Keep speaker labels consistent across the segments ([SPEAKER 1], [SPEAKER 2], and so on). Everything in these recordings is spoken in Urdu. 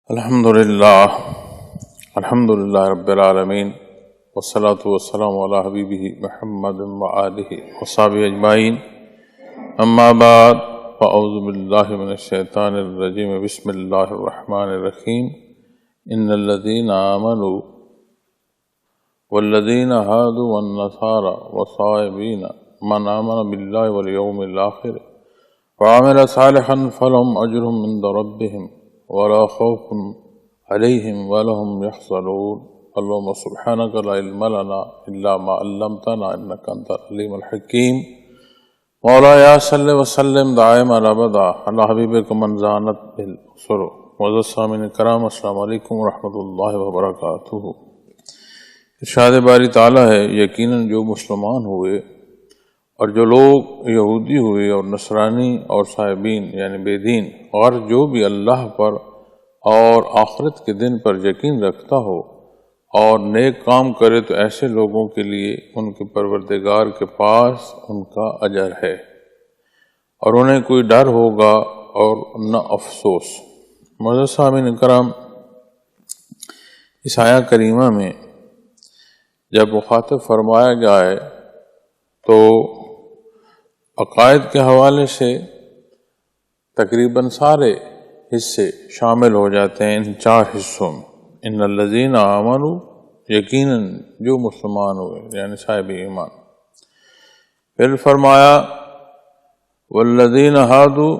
[SPEAKER 1] الحمدللہ رب العالمین والصلاة والسلام علی حبیبہ محمد وآلہ وصحبہ اجمعین، اما بعد فاعوذ باللہ من الشیطان الرجیم، بسم اللہ الرحمن الرحیم۔ ان الذین آمنوا والذین ہادوا والنصارى والصابئین من آمن باللہ والیوم الآخر وعمل صالحا فلهم اجرهم عند ربهم ولا خوف علیہم ولہم یحزنون۔ اللہم سبحانک لا علم لنا الا ما علمتنا انک انت العلیم الحکیم۔ مولایا صلی وسلم دائما ابدا علی حبیبک من زانت بالبصر۔ معزز سامعین کرام، السلام علیکم ورحمۃ اللہ وبرکاتہ۔ ارشاد باری تعالیٰ ہے، یقیناً جو مسلمان ہوئے اور جو لوگ یہودی ہوئے اور نصرانی اور صائبین یعنی بے دین، اور جو بھی اللہ پر اور آخرت کے دن پر یقین رکھتا ہو اور نیک کام کرے تو ایسے لوگوں کے لیے ان کے پروردگار کے پاس ان کا اجر ہے، اور انہیں کوئی ڈر ہوگا اور نہ افسوس۔ معزز سامعین کرام، اس آیہ کریمہ میں جب مخاطب فرمایا جائے تو عقائد کے حوالے سے تقریباً سارے حصے شامل ہو جاتے ہیں ان چار حصوں میں۔ ان الذین آمنوا، یقیناً جو مسلمان ہوئے یعنی صاحب ایمان۔ پھر فرمایا والذین ہادوا،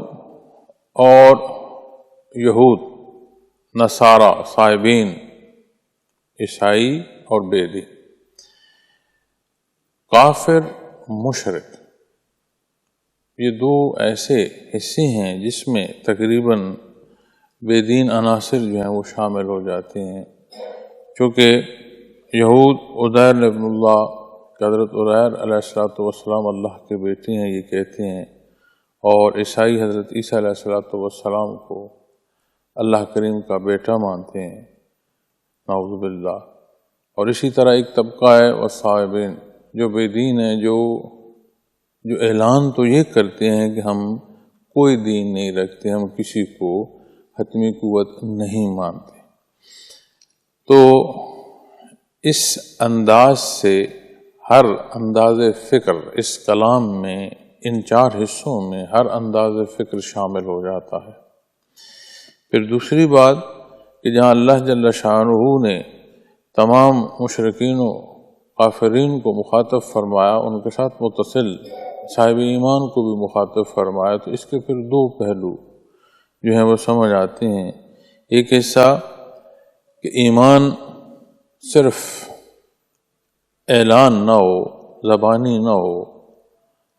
[SPEAKER 1] اور یہود، نصارہ، صائبین، عیسائی اور بے دین، کافر، مشرک، یہ دو ایسے حصے ہیں جس میں تقریباً بے دین عناصر جو ہیں وہ شامل ہو جاتے ہیں، چونکہ یہود عزیر ابن اللہ، حضرت عزیر علیہ السلام اللہ کے بیٹے ہیں یہ کہتے ہیں، اور عیسائی حضرت عیسیٰ علیہ السلام کو اللہ کریم کا بیٹا مانتے ہیں، نعوذ باللہ۔ اور اسی طرح ایک طبقہ ہے والصابئین، جو بے دین ہیں، جو اعلان تو یہ کرتے ہیں کہ ہم کوئی دین نہیں رکھتے، ہم کسی کو حتمی قوت نہیں مانتے۔ تو اس انداز سے ہر انداز فکر اس کلام میں، ان چار حصوں میں ہر انداز فکر شامل ہو جاتا ہے۔ پھر دوسری بات کہ جہاں اللہ جل شانہ نے تمام مشرکین و کافرین کو مخاطب فرمایا، ان کے ساتھ متصل صاحب ایمان کو بھی مخاطب فرمایا، تو اس کے پھر دو پہلو جو ہیں وہ سمجھ آتے ہیں۔ ایک حصہ کہ ایمان صرف اعلان نہ ہو، زبانی نہ ہو،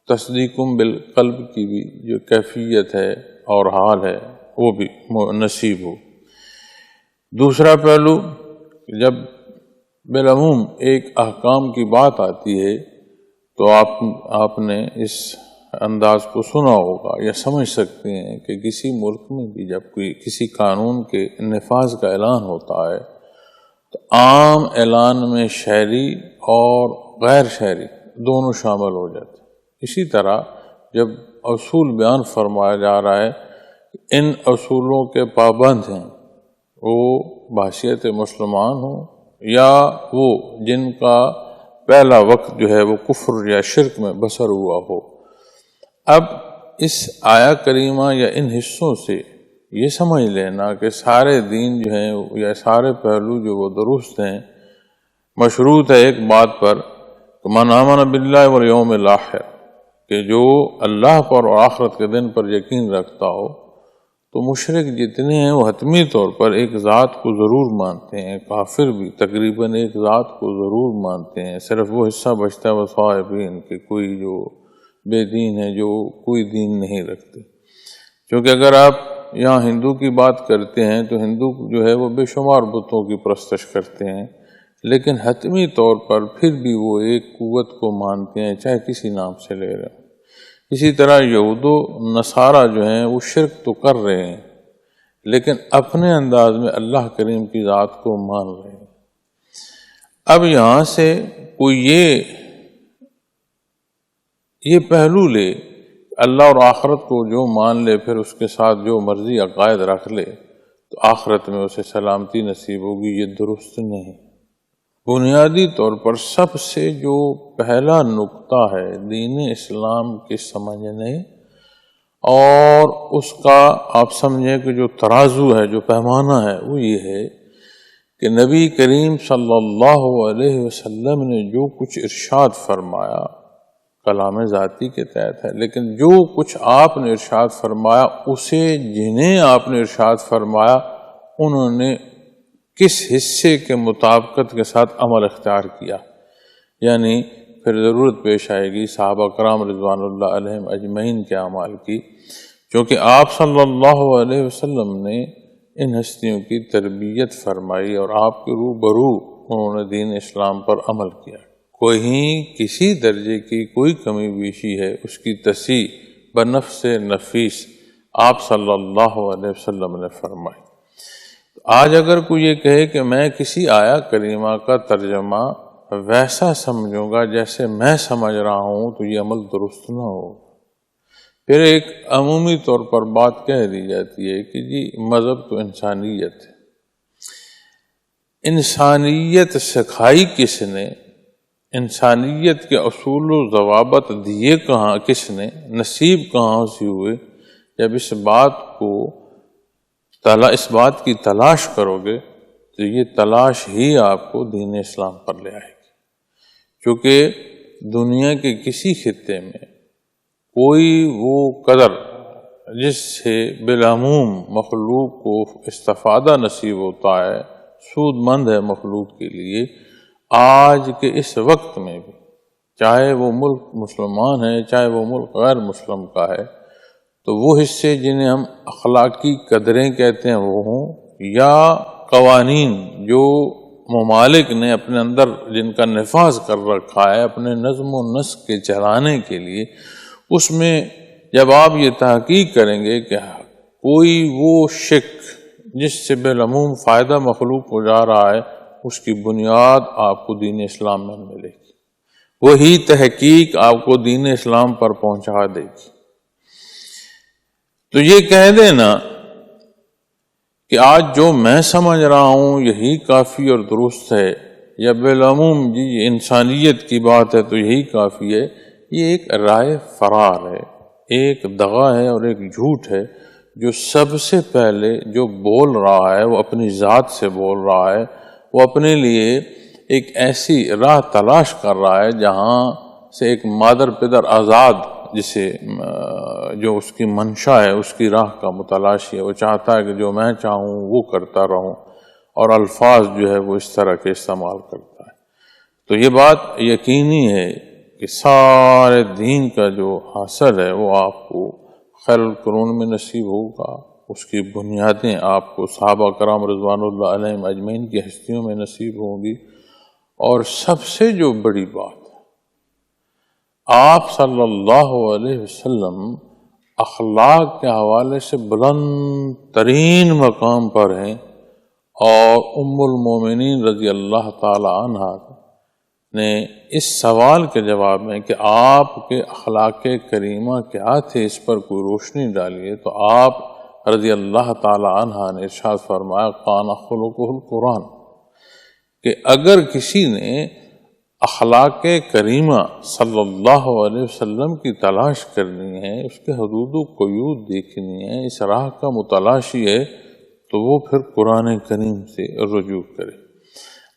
[SPEAKER 1] تصدیقم بالقلب کی بھی جو کیفیت ہے اور حال ہے وہ بھی نصیب ہو۔ دوسرا پہلو، جب بالعموم ایک احکام کی بات آتی ہے تو آپ نے اس انداز کو سنا ہوگا یا سمجھ سکتے ہیں کہ کسی ملک میں بھی جب کوئی کسی قانون کے نفاذ کا اعلان ہوتا ہے تو عام اعلان میں شہری اور غیر شہری دونوں شامل ہو جاتے ہیں۔ اسی طرح جب اصول بیان فرمایا جا رہا ہے کہ ان اصولوں کے پابند ہیں، وہ بحیثیت مسلمان ہوں یا وہ جن کا پہلا وقت جو ہے وہ کفر یا شرک میں بسر ہوا ہو۔ اب اس آیہ کریمہ یا ان حصوں سے یہ سمجھ لینا کہ سارے دین جو ہیں یا سارے پہلو جو وہ درست ہیں، مشروط ہے ایک بات پر کہ من آمن باللہ والیوم الآخر، کہ جو اللہ پر اور آخرت کے دن پر یقین رکھتا ہو، تو مشرک جتنے ہیں وہ حتمی طور پر ایک ذات کو ضرور مانتے ہیں، کافر بھی تقریباً ایک ذات کو ضرور مانتے ہیں، صرف وہ حصہ بچتا ہے وصائبین کہ کوئی جو بے دین ہے، جو کوئی دین نہیں رکھتے۔ کیونکہ اگر آپ یہاں ہندو کی بات کرتے ہیں تو ہندو جو ہے وہ بے شمار بتوں کی پرستش کرتے ہیں، لیکن حتمی طور پر پھر بھی وہ ایک قوت کو مانتے ہیں، چاہے کسی نام سے لے رہے ہیں۔ اسی طرح یہود و نصارہ جو ہیں وہ شرک تو کر رہے ہیں لیکن اپنے انداز میں اللہ کریم کی ذات کو مان رہے ہیں۔ اب یہاں سے کوئی یہ پہلو لے، اللہ اور آخرت کو جو مان لے، پھر اس کے ساتھ جو مرضی عقائد رکھ لے، تو آخرت میں اسے سلامتی نصیب ہوگی، یہ درست نہیں۔ بنیادی طور پر سب سے جو پہلا نقطہ ہے دین اسلام کے سمجھنے اور اس کا آپ سمجھیں کہ جو ترازو ہے، جو پیمانہ ہے، وہ یہ ہے کہ نبی کریم صلی اللہ علیہ وسلم نے جو کچھ ارشاد فرمایا، کلام ذاتی کے تحت ہے، لیکن جو کچھ آپ نے ارشاد فرمایا اسے جنہیں آپ نے ارشاد فرمایا انہوں نے کس حصے کے مطابقت کے ساتھ عمل اختیار کیا، یعنی پھر ضرورت پیش آئے گی صحابہ کرام رضوان اللہ علیہم اجمعین کے اعمال کی، کیونکہ آپ صلی اللہ علیہ وسلم نے ان ہستیوں کی تربیت فرمائی اور آپ کے روبرو انہوں نے دین اسلام پر عمل کیا۔ کوئی کسی درجے کی کوئی کمی بیشی ہے اس کی تصحیح بنفس نفیس آپ صلی اللہ علیہ وسلم نے فرمائی۔ آج اگر کوئی یہ کہے کہ میں کسی آیا کریمہ کا ترجمہ ویسا سمجھوں گا جیسے میں سمجھ رہا ہوں تو یہ عمل درست نہ ہو۔ پھر ایک عمومی طور پر بات کہہ دی جاتی ہے کہ جی مذہب تو انسانیت ہے۔ انسانیت سکھائی کس نے؟ انسانیت کے اصول و ضوابط دیے کہاں کس نے؟ نصیب کہاں سے ہوئے؟ جب اس بات کی تلاش کرو گے تو یہ تلاش ہی آپ کو دین اسلام پر لے آئے گی، کیونکہ دنیا کے کسی خطے میں کوئی وہ قدر جس سے بالعموم مخلوق کو استفادہ نصیب ہوتا ہے، سود مند ہے مخلوق کے لیے، آج کے اس وقت میں بھی، چاہے وہ ملک مسلمان ہے چاہے وہ ملک غیر مسلم کا ہے، تو وہ حصے جنہیں ہم اخلاقی قدریں کہتے ہیں وہ ہوں، یا قوانین جو ممالک نے اپنے اندر جن کا نفاذ کر رکھا ہے اپنے نظم و نسق کے چلانے کے لیے، اس میں جب آپ یہ تحقیق کریں گے کہ کوئی وہ شک جس سے بالعموم فائدہ مخلوق کو جا رہا ہے، اس کی بنیاد آپ کو دین اسلام میں ملے گی، وہی تحقیق آپ کو دین اسلام پر پہنچا دے گی۔ تو یہ کہہ دینا کہ آج جو میں سمجھ رہا ہوں یہی کافی اور درست ہے، یا بالعموم جی انسانیت کی بات ہے تو یہی کافی ہے، یہ ایک رائے فرار ہے، ایک دغا ہے اور ایک جھوٹ ہے۔ جو سب سے پہلے جو بول رہا ہے وہ اپنی ذات سے بول رہا ہے، وہ اپنے لیے ایک ایسی راہ تلاش کر رہا ہے جہاں سے ایک مادر پدر آزاد جسے جو اس کی منشا ہے اس کی راہ کا متلاشی ہے، وہ چاہتا ہے کہ جو میں چاہوں وہ کرتا رہوں، اور الفاظ جو ہے وہ اس طرح کے استعمال کرتا ہے۔ تو یہ بات یقینی ہے کہ سارے دین کا جو حاصل ہے وہ آپ کو خیر القرون میں نصیب ہوگا، اس کی بنیادیں آپ کو صحابہ کرام رضوان اللہ علیہم اجمعین کی ہستیوں میں نصیب ہوں گی، اور سب سے جو بڑی بات آپ صلی اللہ علیہ وسلم اخلاق کے حوالے سے بلند ترین مقام پر ہیں، اور ام المومنین رضی اللہ تعالی عنہ نے اس سوال کے جواب میں کہ آپ کے اخلاق کریمہ کیا تھے اس پر کوئی روشنی ڈالیے، تو آپ رضی اللہ تعالی عنہ نے ارشاد فرمایا کان خلقہ القرآن، کہ اگر کسی نے اخلاق کریمہ صلی اللہ علیہ وسلم کی تلاش کرنی ہے، اس کے حدود و قیود دیکھنی ہے، اس راہ کا متلاشی ہے، تو وہ پھر قرآن کریم سے رجوع کرے۔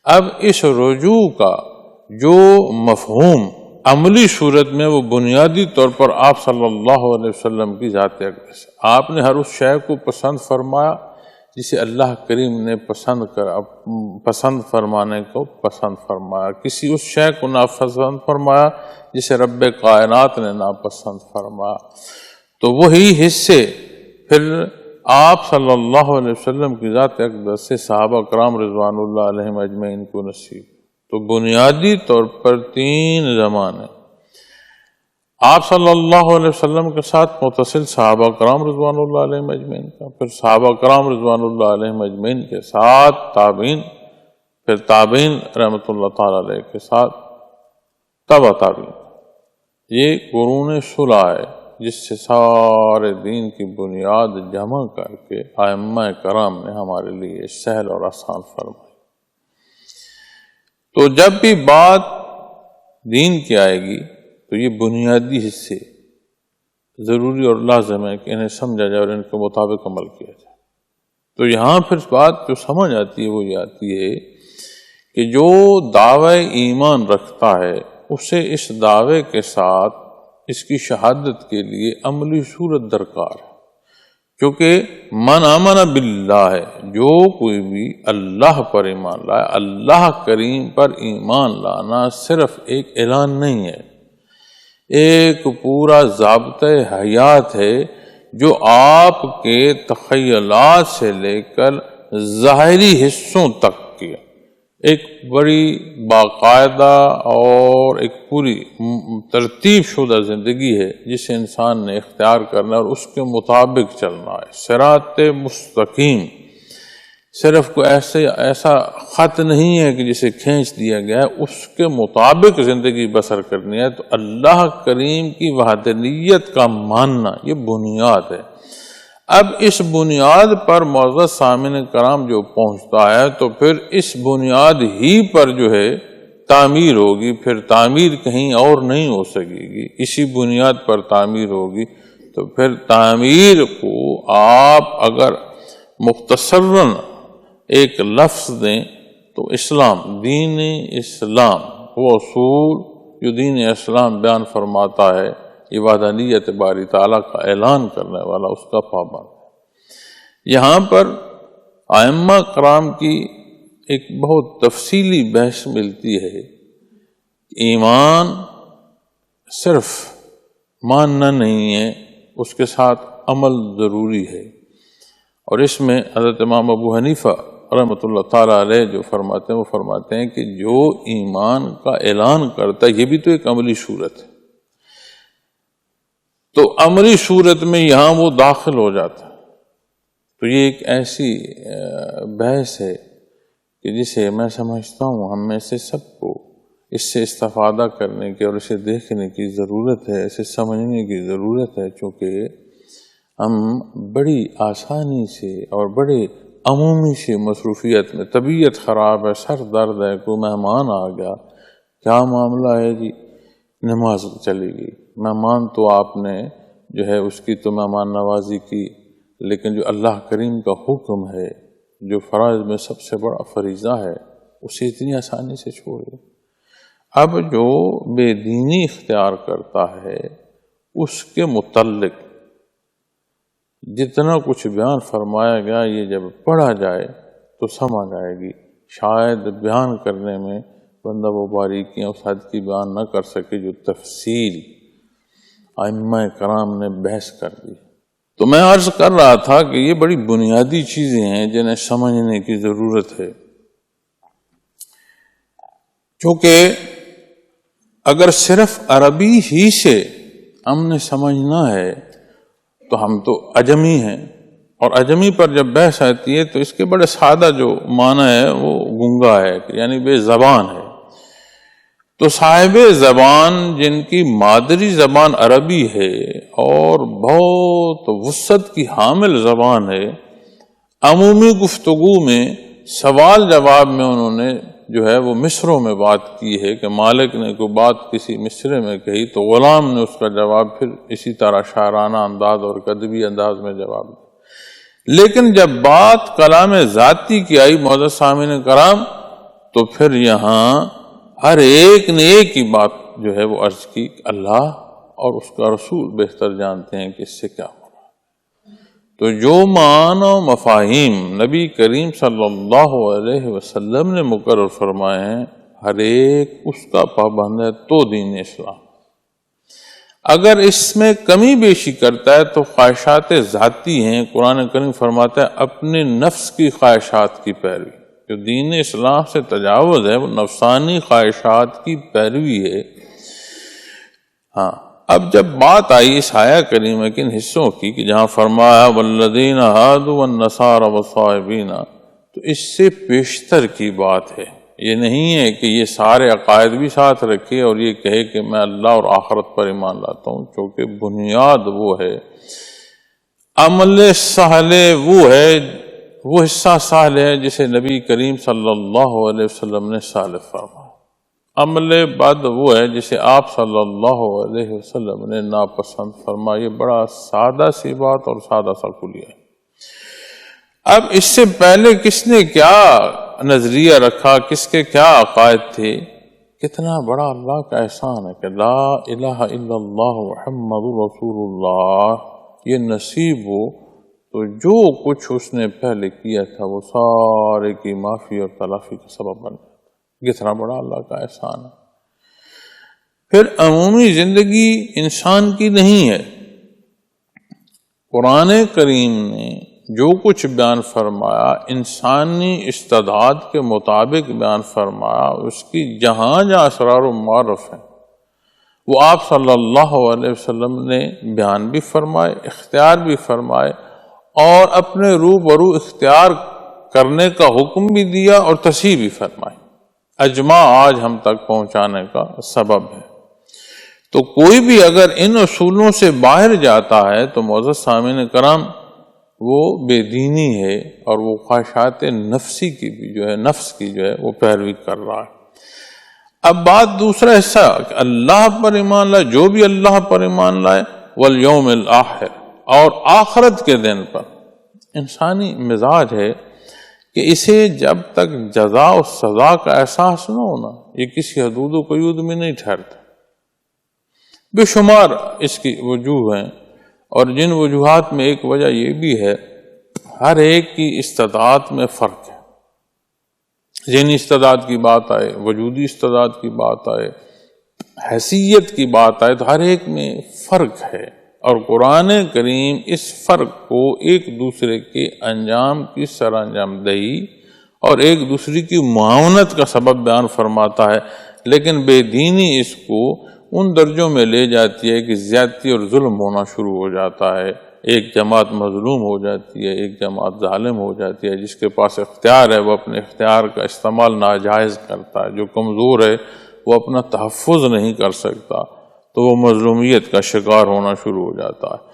[SPEAKER 1] اب اس رجوع کا جو مفہوم عملی صورت میں وہ بنیادی طور پر آپ صلی اللہ علیہ وسلم کی ذات اقدس، آپ نے ہر اس شے کو پسند فرمایا جسے اللہ کریم نے پسند فرمانے کو پسند فرمایا، کسی اس شے کو ناپسند فرمایا جسے رب کائنات نے ناپسند فرمایا۔ تو وہی حصے پھر آپ صلی اللہ علیہ وسلم کی ذات اقدس سے صحابہ کرام رضوان اللہ علیہم اجمعین کو نصیب۔ تو بنیادی طور پر 3 زمانے آپ صلی اللہ علیہ وسلم کے ساتھ متصل صحابہ کرام رضوان اللہ علیہم اجمعین کا، پھر صحابہ کرام رضوان اللہ علیہم اجمعین کے ساتھ تابعین، پھر تابعین رحمۃ اللہ تعالی علیہ کے ساتھ تبع تابعین۔ یہ قرون صلح ہے، جس سے سارے دین کی بنیاد جمع کر کے ائمہ کرام نے ہمارے لیے سہل اور آسان فرمائی۔ تو جب بھی بات دین کی آئے گی تو یہ بنیادی حصے ضروری اور لازم ہے کہ انہیں سمجھا جائے اور ان کے مطابق عمل کیا جائے۔ تو یہاں پھر بات جو سمجھ آتی ہے وہ یہ آتی ہے کہ جو دعوی ایمان رکھتا ہے اسے اس دعوے کے ساتھ اس کی شہادت کے لیے عملی صورت درکار ہے، کیونکہ من آمن باللہ ہے، جو کوئی بھی اللہ پر ایمان لائے۔ اللہ کریم پر ایمان لانا صرف ایک اعلان نہیں ہے، ایک پورا ضابطۂ حیات ہے جو آپ کے تخیلات سے لے کر ظاہری حصوں تک کی ایک بڑی باقاعدہ اور ایک پوری ترتیب شدہ زندگی ہے جسے انسان نے اختیار کرنا اور اس کے مطابق چلنا ہے۔ صراط مستقیم صرف کوئی ایسا خط نہیں ہے کہ جسے کھینچ دیا گیا ہے، اس کے مطابق زندگی بسر کرنی ہے۔ تو اللہ کریم کی وحدانیت کا ماننا یہ بنیاد ہے۔ اب اس بنیاد پر معزز سامعین کرام جو پہنچتا ہے تو پھر اس بنیاد ہی پر جو ہے تعمیر ہوگی، پھر تعمیر کہیں اور نہیں ہو سکے گی، اسی بنیاد پر تعمیر ہوگی۔ تو پھر تعمیر کو آپ اگر مختصراً ایک لفظ دیں تو اسلام، دین اسلام، وہ اصول جو دین اسلام بیان فرماتا ہے، وحدانیت باری تعالیٰ کا اعلان کرنے والا، اس کا پابند۔ یہاں پر ائمہ کرام کی ایک بہت تفصیلی بحث ملتی ہے۔ ایمان صرف ماننا نہیں ہے، اس کے ساتھ عمل ضروری ہے، اور اس میں حضرت امام ابو حنیفہ رحمۃ اللہ تعالیٰ علیہ جو فرماتے ہیں وہ فرماتے ہیں کہ جو ایمان کا اعلان کرتا ہے یہ بھی تو ایک عملی صورت ہے، تو عملی صورت میں یہاں وہ داخل ہو جاتا ہے۔ تو یہ ایک ایسی بحث ہے کہ جسے میں سمجھتا ہوں ہم میں سے سب کو اس سے استفادہ کرنے کی اور اسے دیکھنے کی ضرورت ہے، اسے سمجھنے کی ضرورت ہے، چونکہ ہم بڑی آسانی سے اور بڑے عمومی سی مصروفیت میں، طبیعت خراب ہے، سر درد ہے، کوئی مہمان آ گیا، کیا معاملہ ہے جی، نماز چلی گئی۔ مہمان تو آپ نے جو ہے اس کی تو مہمان نوازی کی، لیکن جو اللہ کریم کا حکم ہے، جو فرائض میں سب سے بڑا فریضہ ہے، اسے اتنی آسانی سے چھوڑ دیں۔ اب جو بے دینی اختیار کرتا ہے اس کے متعلق جتنا کچھ بیان فرمایا گیا یہ جب پڑھا جائے تو سمجھ آئے گی۔ شاید بیان کرنے میں بندہ وہ باریکیاں اس حد کی بیان نہ کر سکے جو تفصیل ائمہ کرام نے بحث کر دی۔ تو میں عرض کر رہا تھا کہ یہ بڑی بنیادی چیزیں ہیں جنہیں سمجھنے کی ضرورت ہے، چونکہ اگر صرف عربی ہی سے ہم نے سمجھنا ہے تو ہم تو عجمی ہیں، اور عجمی پر جب بحث آتی ہے تو اس کے بڑے سادہ جو معنی ہے وہ گنگا ہے، یعنی بے زبان ہے۔ تو صاحب زبان جن کی مادری زبان عربی ہے اور بہت وسعت کی حامل زبان ہے، عمومی گفتگو میں سوال جواب میں انہوں نے جو ہے وہ مصروں میں بات کی ہے کہ مالک نے کوئی بات کسی مصرے میں کہی تو غلام نے اس کا جواب پھر اسی طرح شاعرانہ انداز اور ادبی انداز میں جواب دیا۔ لیکن جب بات کلام ذاتی کی آئی معزز سامعین کرام تو پھر یہاں ہر ایک نے ایک ہی بات جو ہے وہ عرض کی کہ اللہ اور اس کا رسول بہتر جانتے ہیں کہ اس سے کیا ہو رہا ہے۔ تو جو معنی و مفاہیم نبی کریم صلی اللہ علیہ وسلم نے مقرر فرمائے ہیں ہر ایک اس کا پابند ہے تو دین اسلام۔ اگر اس میں کمی بیشی کرتا ہے تو خواہشات ذاتی ہیں، قرآن کریم فرماتا ہے اپنے نفس کی خواہشات کی پیروی۔ جو دین اسلام سے تجاوز ہے وہ نفسانی خواہشات کی پیروی ہے۔ ہاں، اب جب بات آئی اس آیہ کریمہ کے ان حصوں کی کہ جہاں فرمایا والذین ہادوا والنصارى والصابئین، تو اس سے پیشتر کی بات ہے، یہ نہیں ہے کہ یہ سارے عقائد بھی ساتھ رکھے اور یہ کہے کہ میں اللہ اور آخرت پر ایمان لاتا ہوں، چونکہ بنیاد وہ ہے، عمل صالح وہ ہے، وہ حصہ صالح ہے جسے نبی کریم صلی اللہ علیہ وسلم نے صالح فرمایا۔ عمل بد وہ ہے جسے آپ صلی اللہ علیہ وسلم نے ناپسند فرمایا۔ یہ بڑا سادہ سی بات اور سادہ سا کلیہ ہے۔ اب اس سے پہلے کس نے کیا نظریہ رکھا، کس کے کیا عقائد تھے، کتنا بڑا اللہ کا احسان ہے کہ لا الہ الا اللہ محمد رسول اللہ یہ نصیب ہو تو جو کچھ اس نے پہلے کیا تھا وہ سارے کی معافی اور تلافی کا سبب بن گیا۔ کتنا بڑا اللہ کا احسان ہے۔ پھر عمومی زندگی انسان کی نہیں ہے، قرآن کریم نے جو کچھ بیان فرمایا انسانی استعداد کے مطابق بیان فرمایا، اس کی جہاں جہاں اسرار و معارف ہیں وہ آپ صلی اللہ علیہ وسلم نے بیان بھی فرمائے، اختیار بھی فرمائے، اور اپنے روبرو اختیار کرنے کا حکم بھی دیا اور تصحیح بھی فرمائی۔ اجماع آج ہم تک پہنچانے کا سبب ہے۔ تو کوئی بھی اگر ان اصولوں سے باہر جاتا ہے تو معزز سامعین کرام وہ بے دینی ہے اور وہ خواہشات نفسی کی بھی نفس کی وہ پیروی کر رہا ہے۔ اب بات دوسرا حصہ کہ اللہ پر ایمان لائے، جو بھی اللہ پر ایمان لائے، والیوم الآخر اور آخرت کے دن پر۔ انسانی مزاج ہے کہ اسے جب تک جزا و سزا کا احساس نہ ہونا یہ کسی حدود و قیود میں نہیں ٹھہرتا۔ بے شمار اس کی وجوہ ہیں، اور جن وجوہات میں ایک وجہ یہ بھی ہے ہر ایک کی استطاعت میں فرق ہے۔ ذہنی استعداد کی بات آئے، وجودی استعداد کی بات آئے، حیثیت کی بات آئے، تو ہر ایک میں فرق ہے، اور قرآن کریم اس فرق کو ایک دوسرے کے انجام کی سر انجام دہی اور ایک دوسرے کی معاونت کا سبب بیان فرماتا ہے، لیکن بے دینی اس کو ان درجوں میں لے جاتی ہے کہ زیادتی اور ظلم ہونا شروع ہو جاتا ہے۔ ایک جماعت مظلوم ہو جاتی ہے، ایک جماعت ظالم ہو جاتی ہے۔ جس کے پاس اختیار ہے وہ اپنے اختیار کا استعمال ناجائز کرتا ہے، جو کمزور ہے وہ اپنا تحفظ نہیں کر سکتا تو وہ مظلومیت کا شکار ہونا شروع ہو جاتا ہے۔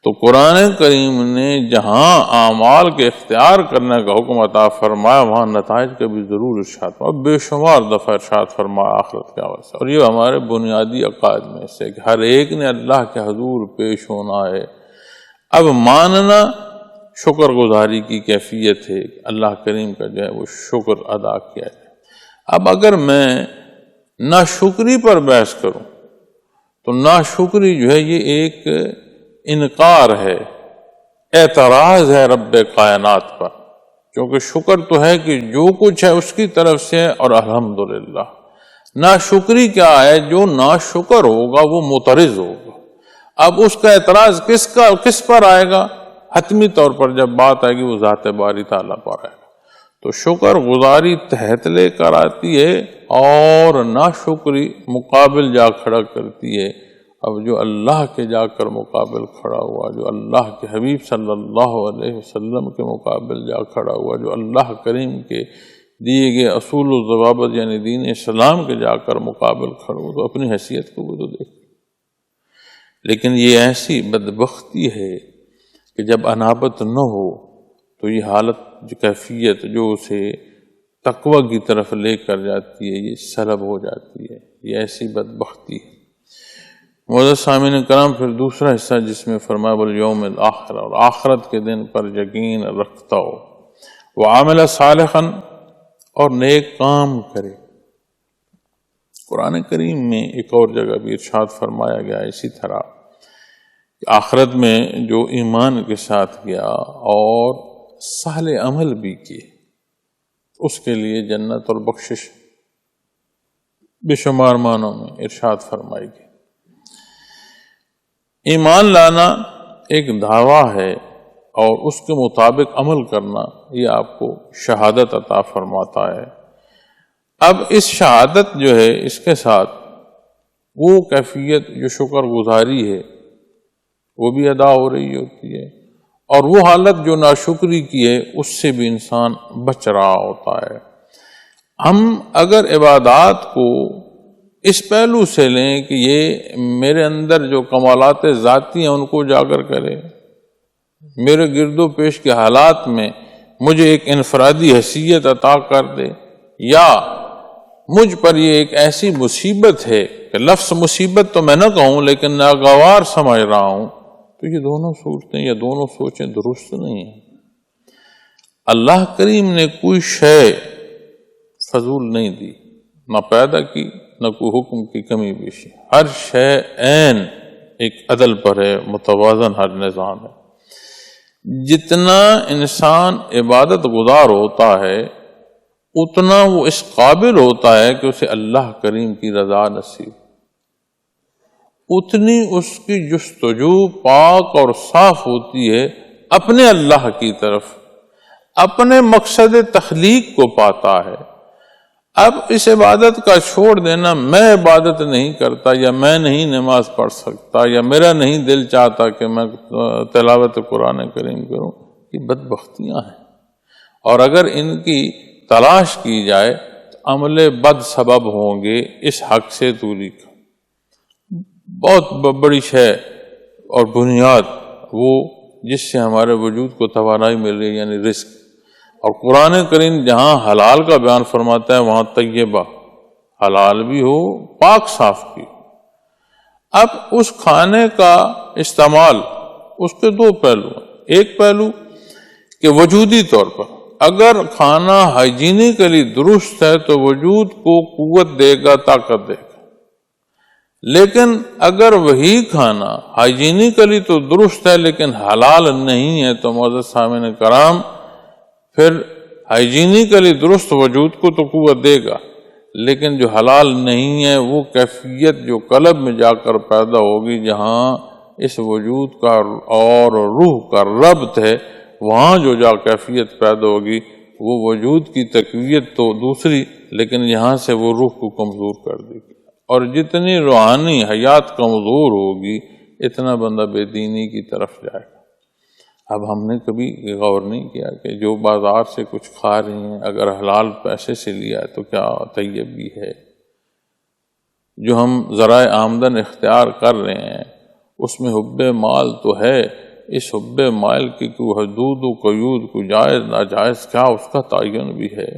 [SPEAKER 1] تو قرآن کریم نے جہاں اعمال کے اختیار کرنے کا حکم عطا فرمایا وہاں نتائج کا بھی ضرور ارشاد فرمایا، بے شمار دفعہ ارشاد فرمایا آخرت کے حوالے سے۔ اور یہ ہمارے بنیادی عقائد میں سے کہ ہر ایک نے اللہ کے حضور پیش ہونا ہے۔ اب ماننا شکر گزاری کی کیفیت ہے، اللہ کریم کا وہ شکر ادا کیا جائے۔ اب اگر میں ناشکری پر بحث کروں تو ناشکری یہ ایک انکار ہے، اعتراض ہے رب کائنات پر، کیونکہ شکر تو ہے کہ جو کچھ ہے اس کی طرف سے اور الحمدللہ۔ ناشکری کیا ہے؟ جو ناشکر ہوگا وہ معترض ہوگا۔ اب اس کا اعتراض کس پر آئے گا؟ حتمی طور پر جب بات آئے گی وہ ذات باری تعالیٰ پر آئے گا۔ تو شکر گزاری تحت لے کر آتی ہے اور ناشکری مقابل جا کھڑا کرتی ہے۔ اب جو اللہ کے جا کر مقابل کھڑا ہوا، جو اللہ کے حبیب صلی اللہ علیہ وسلم کے مقابل جا کھڑا ہوا، جو اللہ کریم کے دیے گئے اصول و ضوابط یعنی دین اسلام کے جا کر مقابل کھڑا ہوا، تو اپنی حیثیت کو وہ تو دیکھ۔ لیکن یہ ایسی بدبختی ہے کہ جب انابت نہ ہو تو یہ حالت کیفیت جو اسے تقوی کی طرف لے کر جاتی ہے یہ سلب ہو جاتی ہے۔ یہ ایسی بدبختی ہے۔ معزز سامعین کرام، پھر دوسرا حصہ جس میں فرمایا والیوم الآخر اور آخرت کے دن پر یقین رکھتا ہو، وعمل صالحا اور نیک کام کرے۔ قرآن کریم میں ایک اور جگہ بھی ارشاد فرمایا گیا اسی طرح کہ آخرت میں جو ایمان کے ساتھ گیا اور صالح عمل بھی کیے اس کے لیے جنت اور بخشش بے شمار معنوں میں ارشاد فرمائی گئی۔ ایمان لانا ایک دعویٰ ہے اور اس کے مطابق عمل کرنا یہ آپ کو شہادت عطا فرماتا ہے۔ اب اس شہادت اس کے ساتھ وہ کیفیت جو شکر گزاری ہے وہ بھی ادا ہو رہی ہوتی ہے، اور وہ حالت جو ناشکری کی ہے اس سے بھی انسان بچ رہا ہوتا ہے۔ ہم اگر عبادات کو اس پہلو سے لیں کہ یہ میرے اندر جو کمالات ذاتی ہیں ان کو اجاگر کرے، میرے گرد و پیش کے حالات میں مجھے ایک انفرادی حیثیت عطا کر دے، یا مجھ پر یہ ایک ایسی مصیبت ہے کہ لفظ مصیبت تو میں نہ کہوں لیکن ناگوار سمجھ رہا ہوں، تو یہ دونوں صورتیں یا دونوں سوچیں درست نہیں ہیں۔ اللہ کریم نے کوئی شے فضول نہیں دی، نہ پیدا کی، نہ کوئی حکم کی کمی بیشی، ہر شے عین ایک عدل پر ہے، متوازن ہر نظام ہے۔ جتنا انسان عبادت گزار ہوتا ہے اتنا وہ اس قابل ہوتا ہے کہ اسے اللہ کریم کی رضا نصیب، اتنی اس کی جستجو پاک اور صاف ہوتی ہے اپنے اللہ کی طرف، اپنے مقصد تخلیق کو پاتا ہے۔ اب اس عبادت کا چھوڑ دینا، میں عبادت نہیں کرتا، یا میں نہیں نماز پڑھ سکتا، یا میرا نہیں دل چاہتا کہ میں تلاوت قرآن کریم کروں، یہ بدبختیاں ہیں، اور اگر ان کی تلاش کی جائے تو عمل بد سبب ہوں گے اس حق سے دوری کا۔ بہت بڑی شے اور بنیاد وہ جس سے ہمارے وجود کو توانائی مل رہی ہے، یعنی رزق، اور قرآن کریم جہاں حلال کا بیان فرماتا ہے وہاں طیبہ، حلال بھی ہو، پاک صاف بھی ہو۔ اب اس کھانے کا استعمال، اس کے دو پہلو ہیں۔ ایک پہلو کہ وجودی طور پر اگر کھانا ہائیجینیکلی درست ہے تو وجود کو قوت دے گا، طاقت دے گا، لیکن اگر وہی کھانا ہائیجینیکلی تو درست ہے لیکن حلال نہیں ہے تو معزز سامعین کرام، پھر ہائیجینیکلی درست وجود کو تو قوت دے گا، لیکن جو حلال نہیں ہے وہ کیفیت جو قلب میں جا کر پیدا ہوگی، جہاں اس وجود کا اور روح کا ربط ہے، وہاں جو جا کیفیت پیدا ہوگی وہ وجود کی تقویت تو دوسری، لیکن یہاں سے وہ روح کو کمزور کر دے گی، اور جتنی روحانی حیات کمزور ہوگی اتنا بندہ بے دینی کی طرف جائے گا۔ اب ہم نے کبھی غور نہیں کیا کہ جو بازار سے کچھ کھا رہے ہیں اگر حلال پیسے سے لیا ہے تو کیا طیب بھی ہے، جو ہم ذرائع آمدن اختیار کر رہے ہیں اس میں حب مال تو ہے، اس حب مال کی کوئی حدود و قیود، کوئی جائز ناجائز، کیا اس کا تعین بھی ہے؟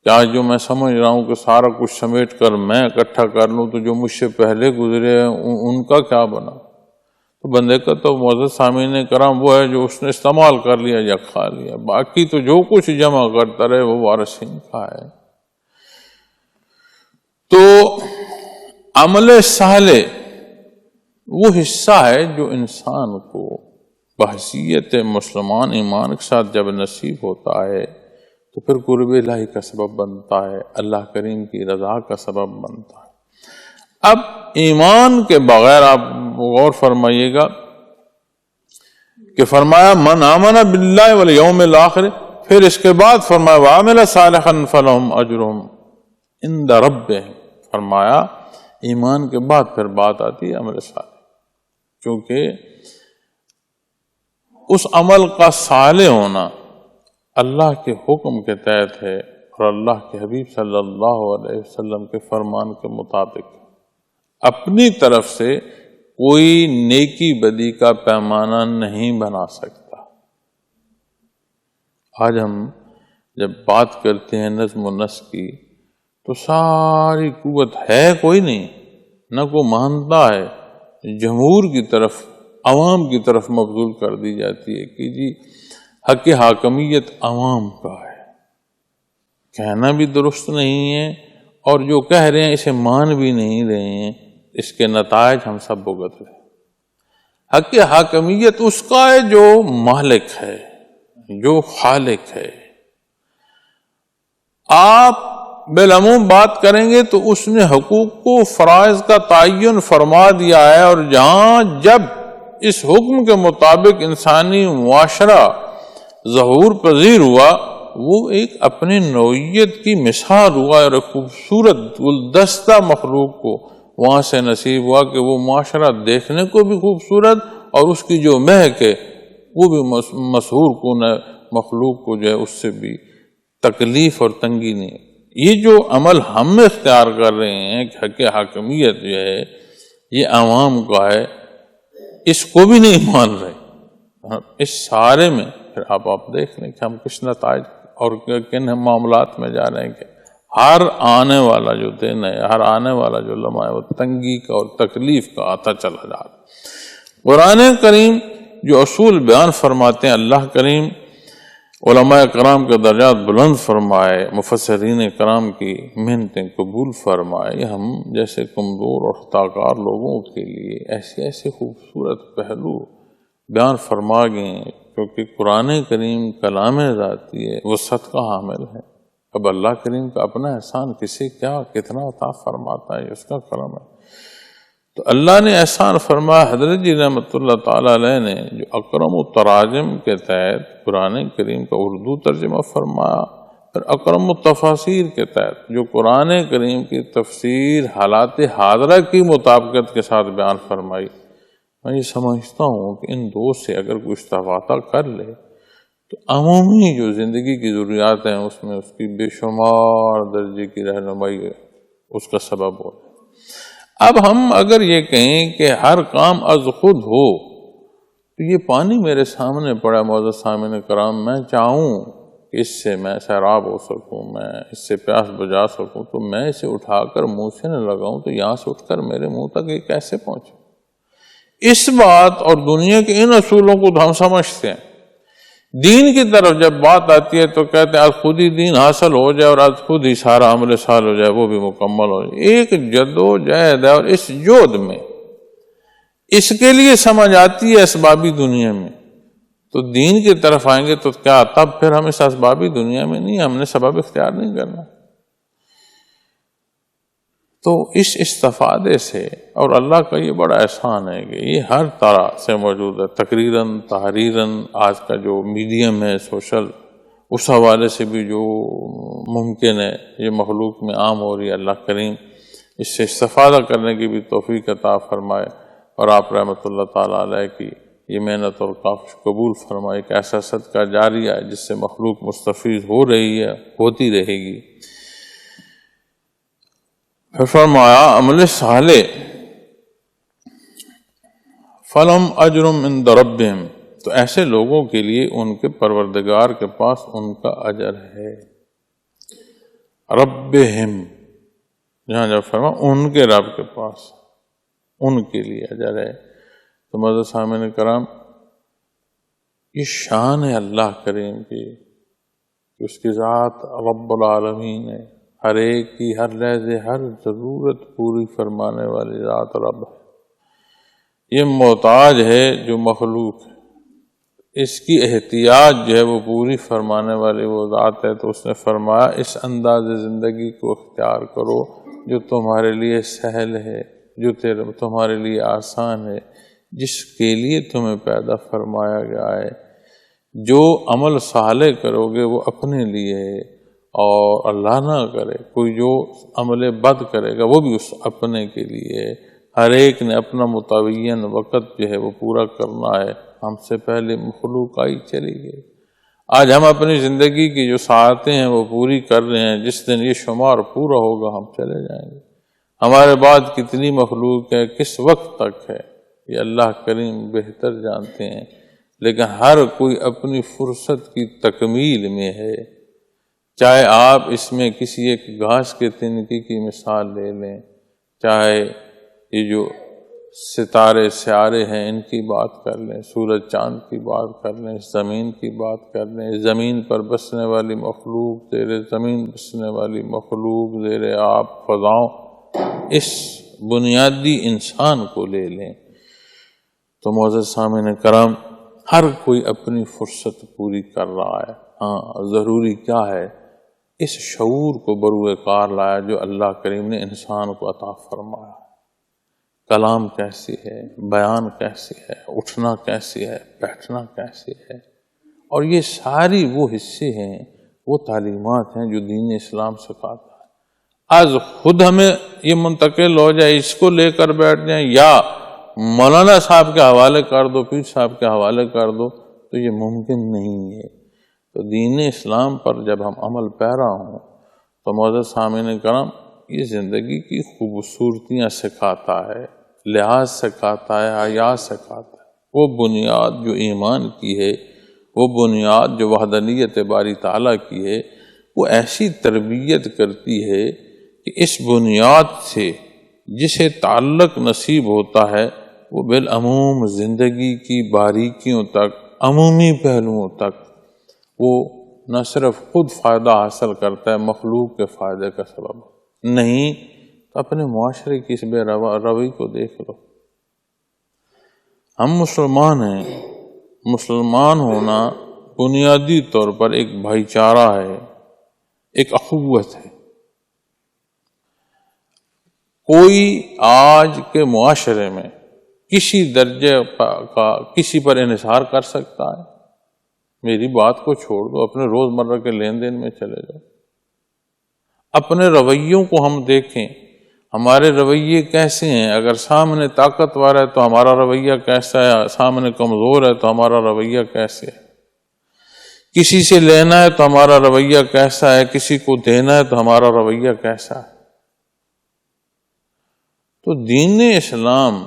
[SPEAKER 1] کیا جو میں سمجھ رہا ہوں کہ سارا کچھ سمیٹ کر میں اکٹھا کر لوں تو جو مجھ سے پہلے گزرے ہیں ان کا کیا بنا؟ تو بندے کا تو معزز سامعین کرام وہ ہے جو اس نے استعمال کر لیا یا کھا لیا، باقی تو جو کچھ جمع کرتا رہے وہ وارثین کا ہے۔ تو عمل صالح وہ حصہ ہے جو انسان کو بحیثیت مسلمان ایمان کے ساتھ جب نصیب ہوتا ہے تو پھر قرب الہی کا سبب بنتا ہے، اللہ کریم کی رضا کا سبب بنتا ہے۔ اب ایمان کے بغیر آپ غور فرمائیے گا کہ فرمایا من آمن باللہ والیوم الآخر، پھر اس کے بعد فرمایا وعمل صالحا فلہم اجرہم عند ربہم، فرمایا ایمان کے بعد پھر بات آتی ہے عمل صالح، کیونکہ اس عمل کا صالح ہونا اللہ کے حکم کے تحت ہے اور اللہ کے حبیب صلی اللہ علیہ وسلم کے فرمان کے مطابق، اپنی طرف سے کوئی نیکی بدی کا پیمانہ نہیں بنا سکتا۔ آج ہم جب بات کرتے ہیں نظم و نسق کی تو ساری قوت ہے کوئی نہیں، نہ کوئی مانتا ہے، جمہور کی طرف، عوام کی طرف مبذول کر دی جاتی ہے کہ جی حق حاکمیت عوام کا ہے، کہنا بھی درست نہیں ہے اور جو کہہ رہے ہیں اسے مان بھی نہیں رہے ہیں، اس کے نتائج ہم سب بھگت رہے ہیں۔ حق حاکمیت اس کا ہے جو مالک ہے، جو خالق ہے۔ آپ بالعموم بات کریں گے تو اس نے حقوق کو فرائض کا تعین فرما دیا ہے، اور جہاں جب اس حکم کے مطابق انسانی معاشرہ ظہور پذیر ہوا، وہ ایک اپنی نوعیت کی مثال ہوا اور خوبصورت گلدستہ مخلوق کو وہاں سے نصیب ہوا کہ وہ معاشرہ دیکھنے کو بھی خوبصورت اور اس کی جو مہک ہے وہ بھی مسحور کن مخلوق کو جو ہے اس سے بھی تکلیف اور تنگی نہیں۔ یہ جو عمل ہم اختیار کر رہے ہیں کہ حق حاکمیت جو ہے یہ عوام کا ہے، اس کو بھی نہیں مان رہے، اس سارے میں پھر آپ دیکھ لیں کہ ہم کس نتائج اور کن معاملات میں جا رہے ہیں کہ ہر آنے والا جو دن ہے، ہر آنے والا جو لمحہ ہے وہ تنگی کا اور تکلیف کا آتا چلا جا رہا ہے۔ قرآن کریم جو اصول بیان فرماتے ہیں، اللہ کریم علماء کرام کے درجات بلند فرمائے، مفسرین کرام کی محنتیں قبول فرمائے، ہم جیسے کمزور اور خطاکار لوگوں کے لیے ایسے ایسے خوبصورت پہلو بیان فرما گئے ہیں، کیونکہ قرآن کریم کلام ذاتی ہے، وہ صدقہ حامل ہے۔ اب اللہ کریم کا اپنا احسان کسے کیا کتنا عطا فرماتا ہے، اس کا کرم ہے۔ تو اللہ نے احسان فرمایا، حضرت جی رحمۃ اللہ تعالی علیہ نے جو اکرم التراجم کے تحت قرآن کریم کا اردو ترجمہ فرمایا، پھر اکرم التفاسیر کے تحت جو قرآن کریم کی تفسیر حالات حاضرہ کی مطابقت کے ساتھ بیان فرمائی۔ میں یہ سمجھتا ہوں کہ ان دو سے اگر کوئی استفادہ کر لے تو عمومی جو زندگی کی ضروریات ہیں اس میں اس کی بے شمار درجے کی رہنمائی اس کا سبب ہو۔ اب ہم اگر یہ کہیں کہ ہر کام از خود ہو تو یہ پانی میرے سامنے پڑا معزز سامعین کرام، میں چاہوں کہ اس سے میں سیراب ہو سکوں، میں اس سے پیاس بجھا سکوں، تو میں اسے اٹھا کر منہ سے نہ لگاؤں تو یہاں سے اٹھ کر میرے منہ تک یہ کیسے پہنچے؟ اس بات اور دنیا کے ان اصولوں کو تو ہم سمجھتے ہیں۔ دین کی طرف جب بات آتی ہے تو کہتے ہیں آج خود ہی دین حاصل ہو جائے اور آج خود ہی سارا عمل سال ہو جائے، وہ بھی مکمل ہو جائے۔ ایک جد و جہد ہے، اور اس جود میں اس کے لیے سمجھ آتی ہے اسبابی دنیا میں، تو دین کی طرف آئیں گے تو کیا تب پھر ہم اس اسبابی دنیا میں نہیں، ہم نے سبب اختیار نہیں کرنا۔ تو اس استفادے سے، اور اللہ کا یہ بڑا احسان ہے کہ یہ ہر طرح سے موجود ہے، تقریراً تحریراً آج کا جو میڈیم ہے سوشل، اس حوالے سے بھی جو ممکن ہے یہ مخلوق میں عام ہو رہی ہے۔ اللہ کریم اس سے استفادہ کرنے کی بھی توفیق عطا فرمائے، اور آپ رحمۃ اللہ تعالیٰ علیہ کی یہ محنت اور کافش قبول فرمائے کہ ایسا صدقہ جاریہ ہے جس سے مخلوق مستفید ہو رہی ہے، ہوتی رہے گی۔ پھر فرمایا عمل صالح فلم اجرم عند ربہم، تو ایسے لوگوں کے لیے ان کے پروردگار کے پاس ان کا اجر ہے۔ ربہم جہاں جب فرما ان کے رب کے پاس ان کے لیے اجر ہے، تو معزز سامعین کرام یہ شان ہے اللہ کریم کی، اس کی ذات رب العالمین ہے، ہر ایک کی ہر لحظے ہر ضرورت پوری فرمانے والی ذات رب ہے۔ یہ محتاج ہے جو مخلوق ہے، اس کی احتیاج جو ہے وہ پوری فرمانے والی وہ ذات ہے۔ تو اس نے فرمایا اس انداز زندگی کو اختیار کرو جو تمہارے لیے سہل ہے، جو تمہارے لیے آسان ہے، جس کے لیے تمہیں پیدا فرمایا گیا ہے۔ جو عمل صالح کرو گے وہ اپنے لیے ہے، اور اللہ نہ کرے کوئی جو عمل بد کرے گا وہ بھی اس اپنے کے لیے ہے۔ ہر ایک نے اپنا متعین وقت جو ہے وہ پورا کرنا ہے۔ ہم سے پہلے مخلوق آئی چلی گئی، آج ہم اپنی زندگی کی جو ساعتیں ہیں وہ پوری کر رہے ہیں، جس دن یہ شمار پورا ہوگا ہم چلے جائیں گے۔ ہمارے بعد کتنی مخلوق ہے، کس وقت تک ہے، یہ اللہ کریم بہتر جانتے ہیں، لیکن ہر کوئی اپنی فرصت کی تکمیل میں ہے۔ چاہے آپ اس میں کسی ایک گھاس کے تنکے کی مثال لے لیں، چاہے یہ جو ستارے سیارے ہیں ان کی بات کر لیں، سورج چاند کی بات کر لیں، زمین کی بات کر لیں، زمین پر بسنے والی مخلوق، زیر زمین بسنے والی مخلوق، زیر آب فضاؤں، اس بنیادی انسان کو لے لیں، تو معزز سامعین کرام ہر کوئی اپنی فرصت پوری کر رہا ہے۔ ہاں ضروری کیا ہے، اس شعور کو بروئے کار لایا جو اللہ کریم نے انسان کو عطا فرمایا۔ کلام کیسی ہے، بیان کیسی ہے، اٹھنا کیسی ہے، بیٹھنا کیسی ہے، اور یہ ساری وہ حصے ہیں، وہ تعلیمات ہیں جو دین اسلام سکھاتا ہے۔ آج خود ہمیں یہ منتقل ہو جائے، اس کو لے کر بیٹھ جائیں، یا مولانا صاحب کے حوالے کر دو، پیر صاحب کے حوالے کر دو، تو یہ ممکن نہیں ہے۔ تو دین اسلام پر جب ہم عمل پیرا ہوں تو معزز سامعین کرام، یہ زندگی کی خوبصورتیاں سکھاتا ہے، لحاظ سکھاتا ہے، حیا سکھاتا ہے۔ وہ بنیاد جو ایمان کی ہے، وہ بنیاد جو وحدانیت باری تعالیٰ کی ہے، وہ ایسی تربیت کرتی ہے کہ اس بنیاد سے جسے تعلق نصیب ہوتا ہے وہ بالعموم زندگی کی باریکیوں تک، عمومی پہلوؤں تک وہ نہ صرف خود فائدہ حاصل کرتا ہے، مخلوق کے فائدے کا سبب نہیں۔ تو اپنے معاشرے کی اس بے روی کو دیکھ لو۔ ہم مسلمان ہیں، مسلمان ہونا بنیادی طور پر ایک بھائی چارہ ہے، ایک اخوت ہے۔ کوئی آج کے معاشرے میں کسی درجے کا کسی پر انحصار کر سکتا ہے؟ میری بات کو چھوڑ دو، اپنے روزمرہ کے لین دین میں چلے جاؤ، اپنے رویوں کو ہم دیکھیں، ہمارے رویے کیسے ہیں؟ اگر سامنے طاقتور ہے تو ہمارا رویہ کیسا ہے؟ سامنے کمزور ہے تو ہمارا رویہ کیسے ہے؟ کسی سے لینا ہے تو ہمارا رویہ کیسا ہے؟ کسی کو دینا ہے تو ہمارا رویہ کیسا ہے؟ تو دین اسلام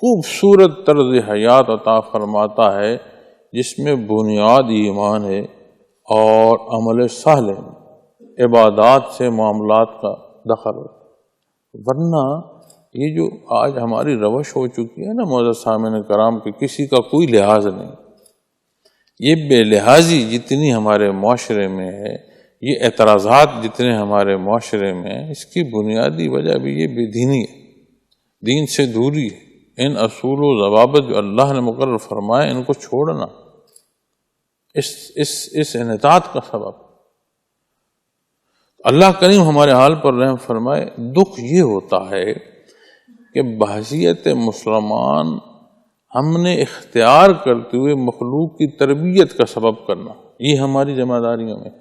[SPEAKER 1] خوبصورت طرز حیات عطا فرماتا ہے جس میں بنیاد ایمان ہے اور عمل صالح، عبادات سے معاملات کا دخل ہے۔ ورنہ یہ جو آج ہماری روش ہو چکی ہے نا معزز سامعین کرام، کہ کسی کا کوئی لحاظ نہیں، یہ بے لحاظی جتنی ہمارے معاشرے میں ہے، یہ اعتراضات جتنے ہمارے معاشرے میں ہیں، اس کی بنیادی وجہ بھی یہ بے دینی ہے، دین سے دوری ہے۔ ان اصول و ضوابط جو اللہ نے مقرر فرمائے ان کو چھوڑنا اس انحطاط کا سبب۔ اللہ کریم ہمارے حال پر رحم فرمائے۔ دکھ یہ ہوتا ہے کہ بحیثیت مسلمان ہم نے اختیار کرتے ہوئے مخلوق کی تربیت کا سبب کرنا، یہ ہماری ذمہ داریوں میں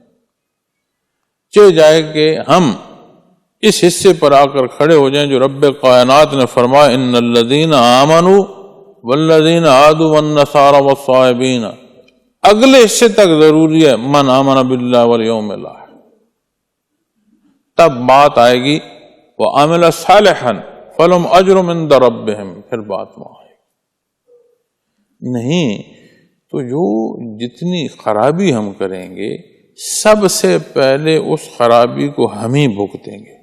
[SPEAKER 1] چل جائے کہ ہم اس حصے پر آ کر کھڑے ہو جائیں جو رب کائنات نے فرمایا ان الذین آمنوا والذین عادوا والنصارى والصائبین، اگلے حصے تک ضروری ہے من آمن باللہ والیوم الاخر، تب بات آئے گی وعمل صالحا فلہم اجر عند ربہم، پھر بات وہاں آئے گی۔ نہیں تو جو جتنی خرابی ہم کریں گے سب سے پہلے اس خرابی کو ہم ہی بھگتیں گے،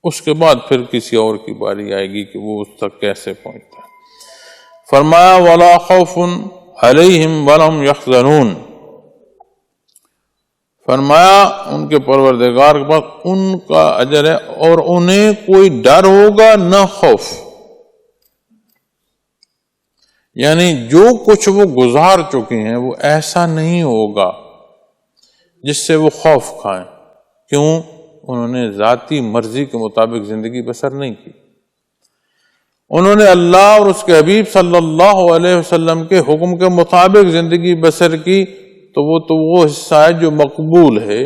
[SPEAKER 1] اس کے بعد پھر کسی اور کی باری آئے گی کہ وہ اس تک کیسے پہنچتا ہے۔ فرمایا وَلَا خَوْفٌ عَلَيْهِمْ وَلَا هُمْ يَحْزَنُونَ، فرمایا ان کے پروردگار کے پاس ان کا اجر ہے اور انہیں کوئی ڈر ہوگا نہ خوف، یعنی جو کچھ وہ گزار چکے ہیں وہ ایسا نہیں ہوگا جس سے وہ خوف کھائیں۔ کیوں؟ انہوں نے ذاتی مرضی کے مطابق زندگی بسر نہیں کی، انہوں نے اللہ اور اس کے حبیب صلی اللہ علیہ وسلم کے حکم کے مطابق زندگی بسر کی، تو وہ حصہ ہے جو مقبول ہے،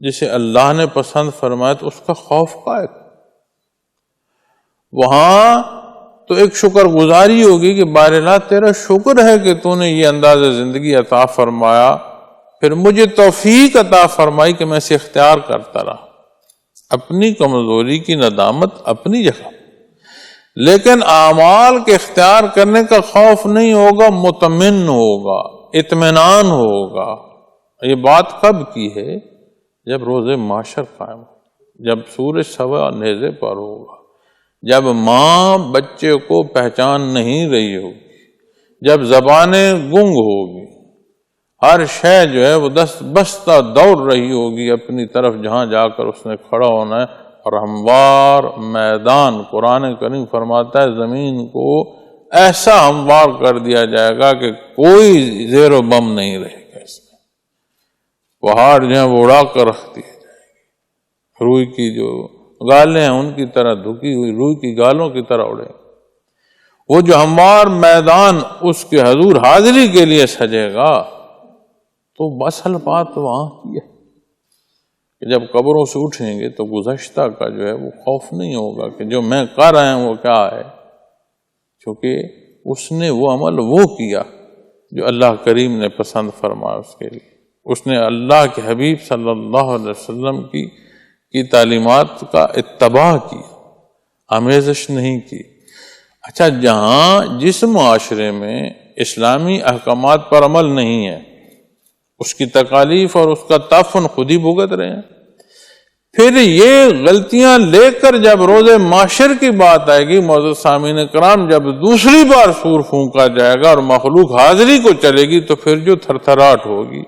[SPEAKER 1] جسے اللہ نے پسند فرمایا، تو اس کا خوف کا ہے۔ وہاں تو ایک شکر گزاری ہوگی کہ بار اللہ تیرا شکر ہے کہ تو نے یہ انداز زندگی عطا فرمایا، پھر مجھے توفیق عطا فرمائی کہ میں اسے اختیار کرتا رہا۔ اپنی کمزوری کی ندامت اپنی جگہ، لیکن اعمال کے اختیار کرنے کا خوف نہیں ہوگا، مطمئن ہوگا، اطمینان ہوگا۔ یہ بات کب کی ہے؟ جب روز محشر قائم ہو، جب سورج سوا نیزے پر ہوگا، جب ماں بچے کو پہچان نہیں رہی ہوگی، جب زبانیں گنگ ہوگی، ہر شے جو ہے وہ دست بستہ دوڑ رہی ہوگی اپنی طرف جہاں جا کر اس نے کھڑا ہونا ہے، اور ہموار میدان، قرآن کریم فرماتا ہے زمین کو ایسا ہموار کر دیا جائے گا کہ کوئی زیر و بم نہیں رہے گا اس میں، پہاڑ جو ہے وہ اڑا کر رکھ دی جائے گی، روئی کی جو گالیں ہیں ان کی طرح، دھکی ہوئی روئی کی گالوں کی طرح اڑے، وہ جو ہموار میدان اس کے حضور حاضری کے لیے سجے گا۔ تو اصل بات وہاں کی ہے کہ جب قبروں سے اٹھیں گے تو گزشتہ کا جو ہے وہ خوف نہیں ہوگا کہ جو میں کر رہا ہوں وہ کیا ہے، کیونکہ اس نے وہ عمل وہ کیا جو اللہ کریم نے پسند فرمایا اس کے لیے، اس نے اللہ کے حبیب صلی اللہ علیہ وسلم کی تعلیمات کا اتباع کی، آمیزش نہیں کی۔ اچھا، جہاں جس معاشرے میں اسلامی احکامات پر عمل نہیں ہے، اس کی تکالیف اور اس کا تعفن خود ہی بھگت رہے ہیں، پھر یہ غلطیاں لے کر جب روز محشر کی بات آئے گی، معزز سامعین کرام، جب دوسری بار سور پھونکا جائے گا اور مخلوق حاضری کو چلے گی، تو پھر جو تھرتھراہٹ ہوگی،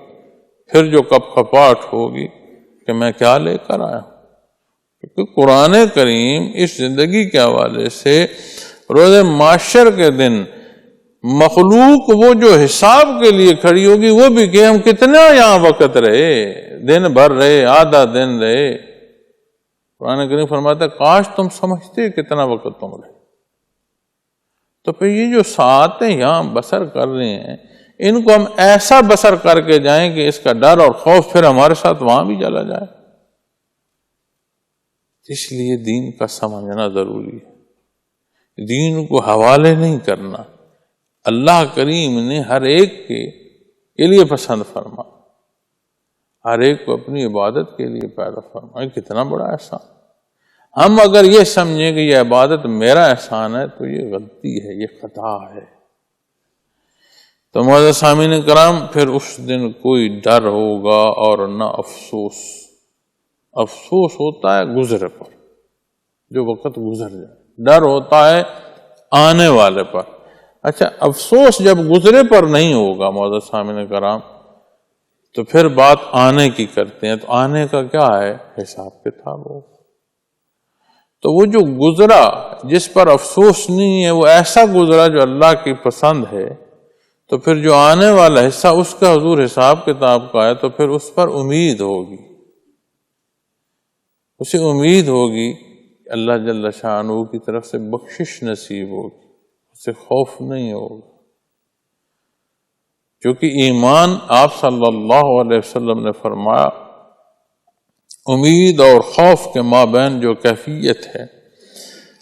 [SPEAKER 1] پھر جو کپ کپاہٹ ہوگی کہ میں کیا لے کر آیا ہوں۔ کیونکہ قرآن کریم اس زندگی کے حوالے سے روز محشر کے دن مخلوق وہ جو حساب کے لیے کھڑی ہوگی، وہ بھی کہ ہم کتنا یہاں وقت رہے، دن بھر رہے، آدھا دن رہے۔ قرآن کریم فرماتا ہے کاش تم سمجھتے کتنا وقت تم رہے۔ تو پھر یہ جو ساعتیں یہاں بسر کر رہے ہیں، ان کو ہم ایسا بسر کر کے جائیں کہ اس کا ڈر اور خوف پھر ہمارے ساتھ وہاں بھی چلا جائے۔ اس لیے دین کا سمجھنا ضروری ہے، دین کو حوالے نہیں کرنا۔ اللہ کریم نے ہر ایک کے لیے پسند فرما، ہر ایک کو اپنی عبادت کے لیے پیدا فرما۔ کتنا بڑا احسان! ہم اگر یہ سمجھیں کہ یہ عبادت میرا احسان ہے تو یہ غلطی ہے، یہ خطا ہے۔ تو معزز سامعین کرام، پھر اس دن کوئی ڈر ہوگا اور نہ افسوس۔ افسوس ہوتا ہے گزرے پر، جو وقت گزر جائے، ڈر ہوتا ہے آنے والے پر۔ اچھا، افسوس جب گزرے پر نہیں ہوگا معزز سامعین کرام، تو پھر بات آنے کی کرتے ہیں۔ تو آنے کا کیا ہے؟ حساب کتاب ہوگا۔ تو وہ جو گزرا جس پر افسوس نہیں ہے، وہ ایسا گزرا جو اللہ کی پسند ہے، تو پھر جو آنے والا حصہ اس کا حضور حساب کتاب کا ہے، تو پھر اس پر امید ہوگی، اسے امید ہوگی کہ اللہ جل شانہ کی طرف سے بخشش نصیب ہوگی، اسے خوف نہیں ہوگا۔ کیونکہ ایمان، آپ صلی اللہ علیہ وسلم نے فرمایا، امید اور خوف کے مابین جو کیفیت ہے،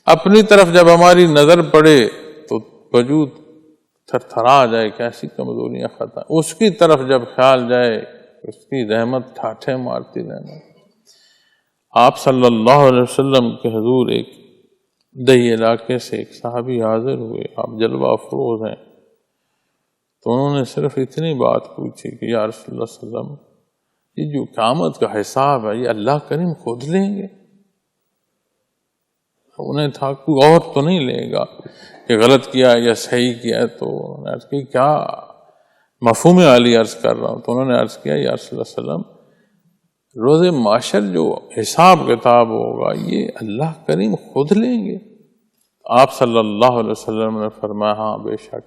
[SPEAKER 1] اپنی طرف جب ہماری نظر پڑے تو وجود تھر تھرا جائے، کیسی کمزوریاں خطا، اس کی طرف جب خیال جائے، اس کی رحمت ٹھاٹھے مارتی رحمت۔ آپ صلی اللہ علیہ وسلم کے حضور ایک دیہی علاقے سے ایک صحابی حاضر ہوئے، آپ جلوہ افروز ہیں، تو انہوں نے صرف اتنی بات پوچھی کہ یا رسول اللہ صلی اللہ علیہ وسلم، یہ جو قیامت کا حساب ہے، یہ اللہ کریم خود لیں گے؟ انہیں تھا کوئی اور تو نہیں لے گا کہ غلط کیا یا صحیح کیا، تو انہوں نے عرض کی کیا مفہوم عالی عرض کر رہا ہوں؟ تو انہوں نے عرض کیا یا رسول اللہ صلی اللہ علیہ وسلم، روز محشر جو حساب کتاب ہوگا یہ اللہ کریم خود لیں گے؟ آپ صلی اللہ علیہ وسلم نے فرمایا ہاں بے شک۔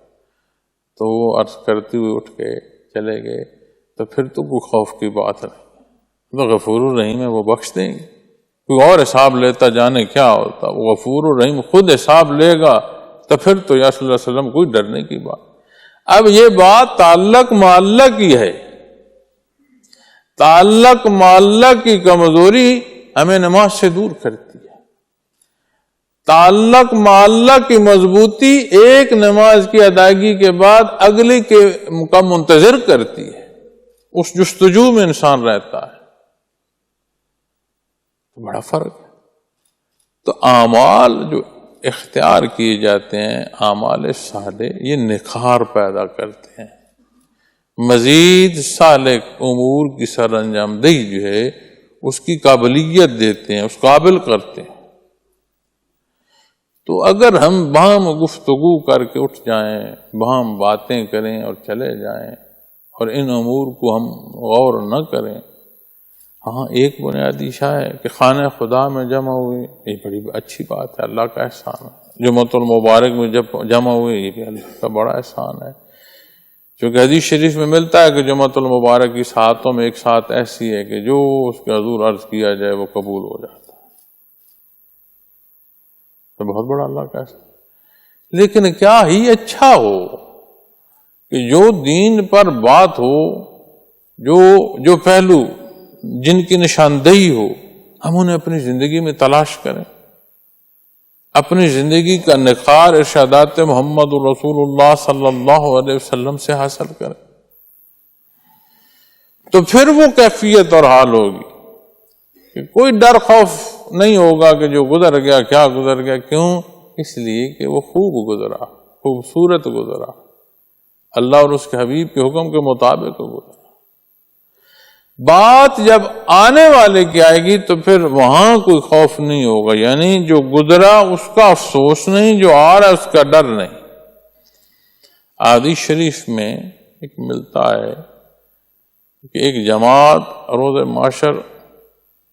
[SPEAKER 1] تو وہ عرض کرتے ہوئے اٹھ کے چلے گئے۔ تو پھر تو کوئی خوف کی بات نہیں، تو غفور الرحیم ہے، وہ بخش دیں گے۔ کوئی اور حساب لیتا جانے کیا ہوتا، وہ غفور الرحیم خود حساب لے گا، تو پھر تو یا صلی اللہ علیہ وسلم کوئی ڈرنے کی بات۔ اب یہ بات تعلق معلق کی ہے، تعلق معلق کی کمزوری ہمیں نماز سے دور کرتی ہے۔ تعلق معلق کی مضبوطی ایک نماز کی ادائیگی کے بعد اگلی کا منتظر کرتی ہے، اس جستجو میں انسان رہتا ہے، بڑا فرق ہے۔ تو اعمال جو اختیار کیے جاتے ہیں، اعمال صالح، یہ نکھار پیدا کرتے ہیں، مزید صالح امور کی سر انجام دہی جو ہے اس کی قابلیت دیتے ہیں، اس قابل کرتے ہیں۔ تو اگر ہم باہم گفتگو کر کے اٹھ جائیں، باہم باتیں کریں اور چلے جائیں اور ان امور کو ہم غور نہ کریں، ہاں ایک بنیادی شاہ ہے کہ خانہ خدا میں جمع ہوئے، یہ بڑی اچھی بات ہے، اللہ کا احسان ہے۔ جمعۃ المبارک میں جب جمع ہوئے، یہ بھی اللہ کا بڑا احسان ہے، کیونکہ حدیث شریف میں ملتا ہے کہ جمعۃ المبارک کی ساعتوں میں ایک ساعت ایسی ہے کہ جو اس کے حضور عرض کیا جائے وہ قبول ہو جاتا ہے، تو بہت بڑا اللہ کا احسان۔ لیکن کیا ہی اچھا ہو کہ جو دین پر بات ہو، جو پہلو جن کی نشاندہی ہو، ہم انہیں اپنی زندگی میں تلاش کریں، اپنی زندگی کا نکھار ارشادات محمد رسول اللہ صلی اللہ علیہ وسلم سے حاصل کریں۔ تو پھر وہ کیفیت اور حال ہوگی کہ کوئی ڈر خوف نہیں ہوگا کہ جو گزر گیا کیا گزر گیا. کیوں؟ اس لیے کہ وہ خوب گزرا، خوبصورت گزرا، اللہ اور اس کے حبیب کے حکم کے مطابق گزرا. بات جب آنے والے کی آئے گی تو پھر وہاں کوئی خوف نہیں ہوگا، یعنی جو گزرا اس کا افسوس نہیں، جو آ رہا ہے اس کا ڈر نہیں. حدیث شریف میں ایک ملتا ہے کہ ایک جماعت روز محشر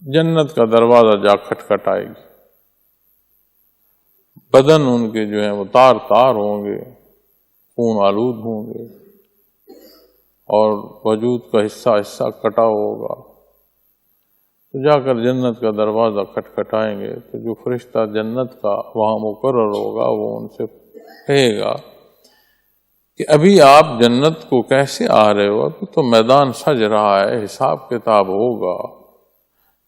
[SPEAKER 1] جنت کا دروازہ جا کھٹکھٹائے گی، بدن ان کے جو ہیں وہ تار تار ہوں گے، خون آلود ہوں گے، اور وجود کا حصہ حصہ کٹا ہوگا. تو جا کر جنت کا دروازہ کھٹکھٹائیں گے تو جو فرشتہ جنت کا وہاں مقرر ہوگا وہ ان سے کہے گا کہ ابھی آپ جنت کو کیسے آ رہے ہو؟ ابھی تو میدان سج رہا ہے، حساب کتاب ہوگا،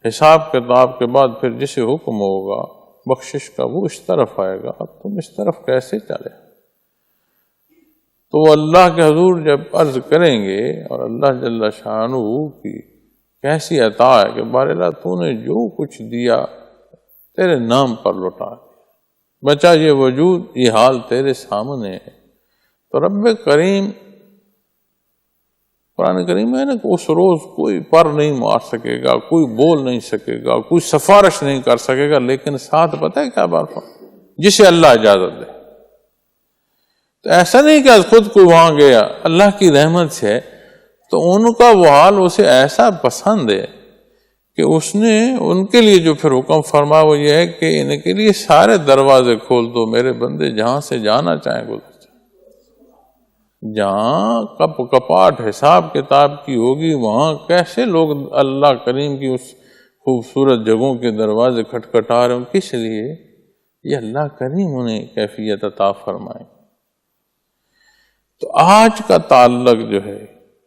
[SPEAKER 1] حساب کتاب کے بعد پھر جسے حکم ہوگا بخشش کا وہ اس طرف آئے گا، اب تم اس طرف کیسے چلے؟ تو وہ اللہ کے حضور جب عرض کریں گے اور اللہ جل شانہ کی کیسی عطا ہے کہ بار اللہ تو نے جو کچھ دیا تیرے نام پر لوٹا دیا، بچا یہ وجود، یہ حال تیرے سامنے ہے. تو رب کریم قرآن کریم ہے نا کہ اس روز کوئی پر نہیں مار سکے گا، کوئی بول نہیں سکے گا، کوئی سفارش نہیں کر سکے گا، لیکن ساتھ پتہ ہے کیا بات؟ جسے اللہ اجازت دے. تو ایسا نہیں کہ خود کوئی وہاں گیا، اللہ کی رحمت سے تو ان کا وہ حال اسے ایسا پسند ہے کہ اس نے ان کے لیے جو پھر حکم فرمایا وہ یہ ہے کہ ان کے لیے سارے دروازے کھول دو میرے بندے، جہاں سے جانا چاہیں گزر جائیں. جہاں کپاٹ حساب کتاب کی ہوگی وہاں کیسے لوگ اللہ کریم کی اس خوبصورت جگہوں کے دروازے کھٹکھٹا رہے ہوں؟ کس لیے؟ یہ اللہ کریم انہیں کیفیت عطا فرمائے. تو آج کا تعلق جو ہے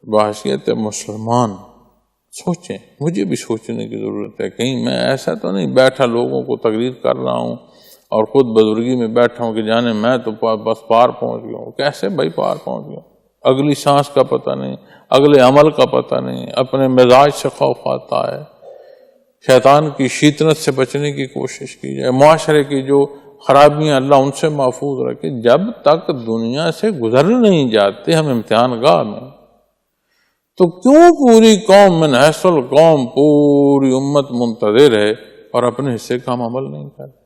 [SPEAKER 1] بحیثیت مسلمان سوچیں، مجھے بھی سوچنے کی ضرورت ہے. کہیں میں ایسا تو نہیں بیٹھا لوگوں کو تقریر کر رہا ہوں اور خود بزرگی میں بیٹھا ہوں کہ جانے میں تو بس پار پہنچ گیا ہوں. کیسے بھائی پار پہنچ گیا؟ اگلی سانس کا پتہ نہیں، اگلے عمل کا پتہ نہیں، اپنے مزاج سے خوف آتا ہے. شیطان کی شیطنت سے بچنے کی کوشش کی جائے، معاشرے کی جو خرابیاں اللہ ان سے محفوظ رکھے. جب تک دنیا سے گزر نہیں جاتے ہم امتحان گاہ میں، تو کیوں پوری قوم من حیث القوم، پوری امت منتظر ہے اور اپنے حصے کا ہم عمل نہیں کرتے؟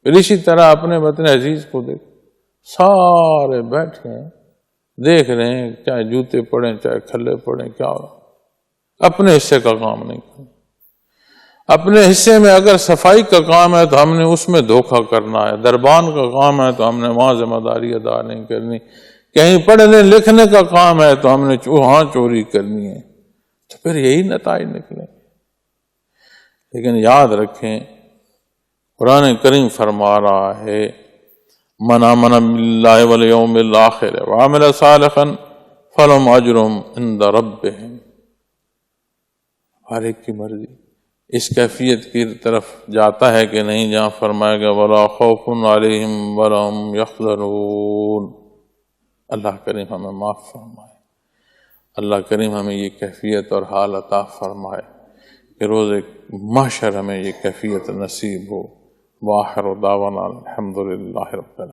[SPEAKER 1] پھر اسی طرح اپنے وطن عزیز کو دیکھ، سارے بیٹھے ہیں دیکھ رہے ہیں، چاہے جوتے پڑیں چاہے کھلے پڑیں، کیا ہو رہا؟ اپنے حصے کا کام نہیں کرنا. اپنے حصے میں اگر صفائی کا کام ہے تو ہم نے اس میں دھوکہ کرنا ہے، دربان کا کام ہے تو ہم نے وہاں ذمہ داری ادا نہیں کرنی، کہیں پڑھنے لکھنے کا کام ہے تو ہم نے وہاں چوری کرنی ہے. تو پھر یہی نتائج نکلیں. لیکن یاد رکھیں قرآن کریم فرما رہا ہے من آمن باللہ والیوم الآخر وعمل صالحا فلہم اجرہم عند ربہم. ہر ایک کی مرضی اس کیفیت کی طرف جاتا ہے کہ نہیں جہاں فرمائے گا ولا خوف علیہم ولا هم یحزنون. اللہ کریم ہمیں معاف فرمائے، اللہ کریم ہمیں یہ کیفیت اور حال عطا فرمائے کہ روز محشر ہمیں یہ کیفیت نصیب ہو. وآخر دعوانا الحمدللہ رب العالمین.